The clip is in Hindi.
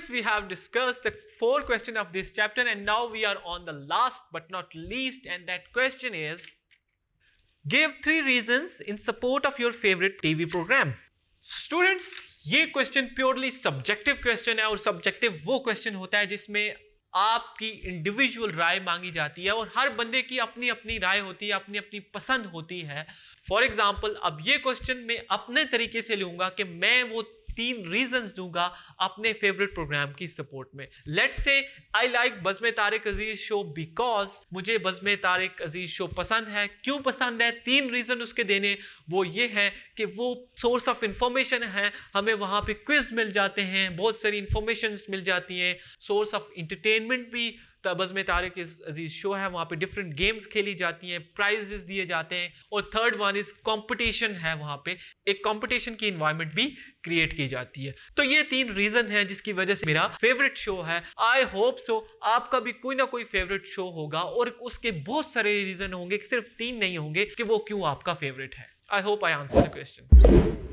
Students, we have discussed the 4 questions of this chapter and now we are on the last but not least, and that question is, give 3 reasons in support of your favorite TV program. Students, ये क्वेश्चन प्योरली सब्जेक्टिव क्वेश्चन है और सब्जेक्टिव वो क्वेश्चन होता है जिसमें आपकी इंडिविजुअल राय मांगी जाती है और हर बंदे की अपनी अपनी राय होती है, अपनी अपनी पसंद होती है. फॉर एग्जाम्पल, अब ये क्वेश्चन मैं अपने तरीके से लूंगा कि मैं वो 3 रीजंस दूंगा अपने फेवरेट प्रोग्राम की सपोर्ट में. Let's say I like Bazm Tariq Aziz show because मुझे बज़्म तारिक अजीज शो पसंद है. क्यों पसंद है? 3 रीजन उसके देने. वो ये है कि वो सोर्स ऑफ इंफॉर्मेशन है, हमें वहाँ पे क्विज मिल जाते हैं, बहुत सारी इंफॉर्मेशन मिल जाती हैं. सोर्स ऑफ इंटरटेनमेंट भी बज़्म तारिक अजीज शो है, वहाँ पे डिफरेंट गेम्स खेली जाती हैं, प्राइजेस दिए जाते हैं. और थर्ड वन इज कंपटीशन है, वहाँ पे एक कंपटीशन की इन्वायरमेंट भी क्रिएट की जाती है. तो ये 3 रीजन हैं जिसकी वजह से मेरा फेवरेट शो है. आई होप सो आपका भी कोई ना कोई फेवरेट शो होगा और उसके बहुत सारे रीजन होंगे, सिर्फ 3 नहीं होंगे कि वो क्यों आपका फेवरेट है. I hope I answer the question.